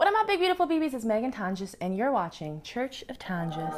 What up, my big beautiful BBs? It's Meghan Tonjes, and you're watching Church of Tonjes.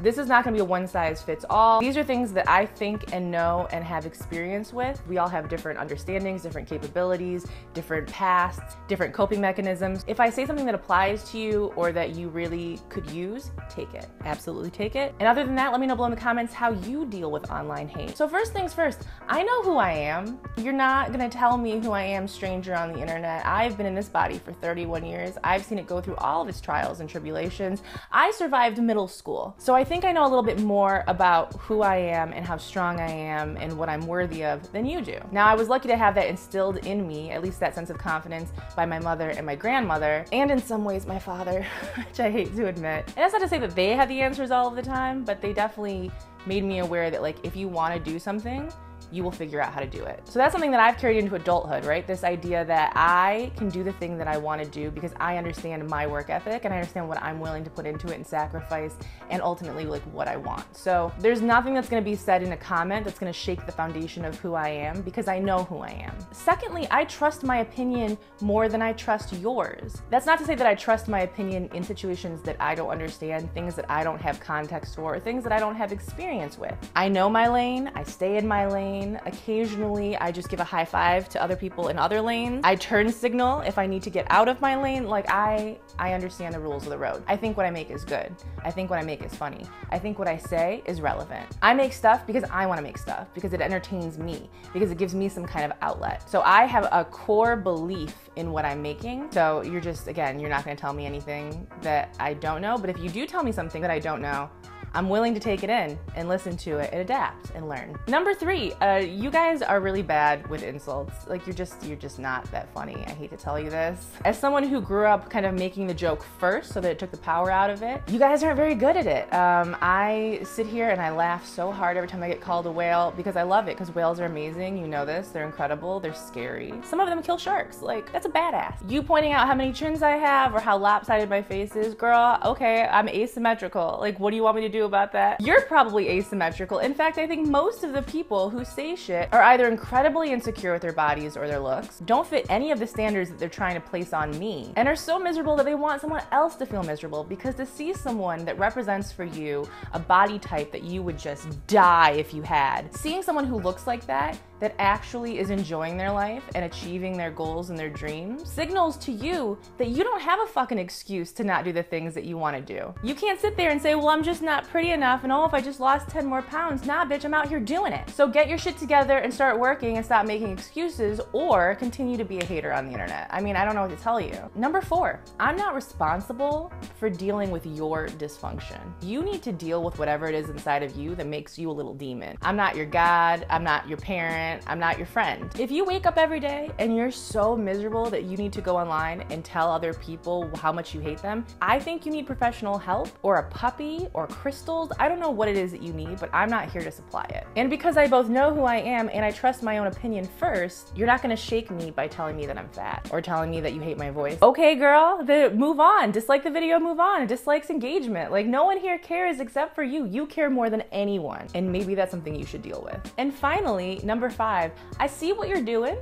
This is not gonna be a one size fits all. These are things that I think and know and have experience with. We all have different understandings, different capabilities, different pasts, different coping mechanisms. If I say something that applies to you or that you really could use, take it. Absolutely take it. And other than that, let me know below in the comments how you deal with online hate. So first things first, I know who I am. You're not gonna tell me who I am, stranger on the internet. I've been in this body for 31 years. I've seen it go through all of its trials and tribulations. I survived middle school. So I think I know a little bit more about who I am and how strong I am and what I'm worthy of than you do. Now, I was lucky to have that instilled in me, at least that sense of confidence, by my mother and my grandmother, and in some ways my father, which I hate to admit. And that's not to say that they had the answers all of the time, but they definitely made me aware that, like, if you want to do something, you will figure out how to do it. So that's something that I've carried into adulthood, right? This idea that I can do the thing that I want to do because I understand my work ethic and I understand what I'm willing to put into it and sacrifice and ultimately like what I want. So there's nothing that's going to be said in a comment that's going to shake the foundation of who I am because I know who I am. Secondly, I trust my opinion more than I trust yours. That's not to say that I trust my opinion in situations that I don't understand, things that I don't have context for, or things that I don't have experience with. I know my lane, I stay in my lane. Occasionally, I just give a high five to other people in other lanes. I turn signal if I need to get out of my lane. Like I understand the rules of the road. I think what I make is good. I think what I make is funny. I think what I say is relevant. I make stuff because I want to make stuff, because it entertains me, because it gives me some kind of outlet. So I have a core belief in what I'm making. So you're just, again, you're not going to tell me anything that I don't know. But if you do tell me something that I don't know, I'm willing to take it in and listen to it and adapt and learn. Number 3, you guys are really bad with insults. Like you're just not that funny. I hate to tell you this. As someone who grew up kind of making the joke first so that it took the power out of it, you guys aren't very good at it. I sit here and I laugh so hard every time I get called a whale because I love it, because whales are amazing. You know this, they're incredible, they're scary. Some of them kill sharks. Like, that's a badass. You pointing out how many chins I have or how lopsided my face is, girl, okay, I'm asymmetrical. Like, what do you want me to do about that? You're probably asymmetrical. In fact, I think most of the people who say shit are either incredibly insecure with their bodies or their looks, don't fit any of the standards that they're trying to place on me, and are so miserable that they want someone else to feel miserable, because to see someone that represents for you a body type that you would just die if you had, seeing someone who looks like that actually is enjoying their life and achieving their goals and their dreams, signals to you that you don't have a fucking excuse to not do the things that you want to do. You can't sit there and say, well, I'm just not pretty enough, and oh, if I just lost 10 more pounds, nah, bitch, I'm out here doing it. So get your shit together and start working and stop making excuses, or continue to be a hater on the internet. I mean, I don't know what to tell you. Number 4, I'm not responsible for dealing with your dysfunction. You need to deal with whatever it is inside of you that makes you a little demon. I'm not your God, I'm not your parent, I'm not your friend. If you wake up every day and you're so miserable that you need to go online and tell other people how much you hate them, I think you need professional help, or a puppy, or crystals. I don't know what it is that you need, but I'm not here to supply it. And because I both know who I am and I trust my own opinion first, you're not gonna shake me by telling me that I'm fat or telling me that you hate my voice. Okay, girl, move on. Dislike the video, move on. Dislikes engagement. Like, no one here cares except for you. You care more than anyone. And maybe that's something you should deal with. And finally, number 5, I see what you're doing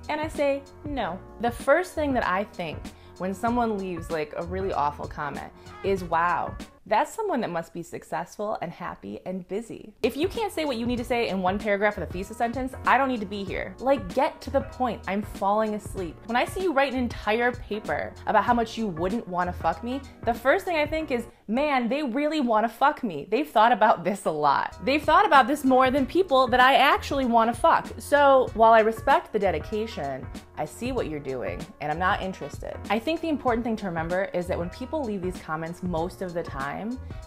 and I say no. The first thing that I think when someone leaves like a really awful comment is, wow, that's someone that must be successful and happy and busy. If you can't say what you need to say in one paragraph of the thesis sentence, I don't need to be here. Like, get to the point. I'm falling asleep. When I see you write an entire paper about how much you wouldn't want to fuck me, the first thing I think is, man, they really want to fuck me. They've thought about this a lot. They've thought about this more than people that I actually want to fuck. So while I respect the dedication, I see what you're doing and I'm not interested. I think the important thing to remember is that when people leave these comments most of the time,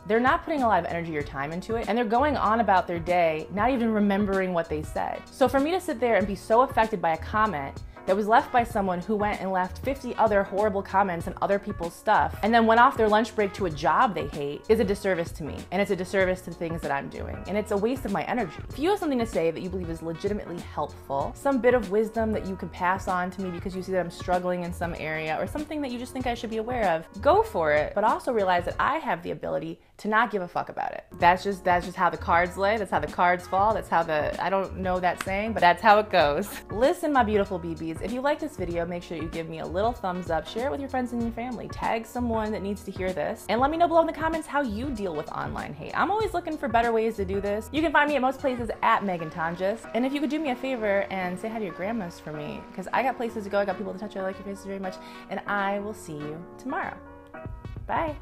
they're not putting a lot of energy or time into it, and they're going on about their day, not even remembering what they said. So for me to sit there and be so affected by a comment that was left by someone who went and left 50 other horrible comments on other people's stuff and then went off their lunch break to a job they hate is a disservice to me, and it's a disservice to the things that I'm doing, and it's a waste of my energy. If you have something to say that you believe is legitimately helpful, some bit of wisdom that you can pass on to me because you see that I'm struggling in some area, or something that you just think I should be aware of, go for it, but also realize that I have the ability to not give a fuck about it. That's just how the cards lay, that's how the cards fall, that's how I don't know that saying, but that's how it goes. Listen, my beautiful BBs, if you like this video, make sure you give me a little thumbs up, share it with your friends and your family, tag someone that needs to hear this, and let me know below in the comments how you deal with online hate. I'm always looking for better ways to do this. You can find me at most places at Meghan Tonjes, and if you could do me a favor and say hi to your grandmas for me, because I got places to go, I got people to touch, I like your faces very much, and I will see you tomorrow. Bye.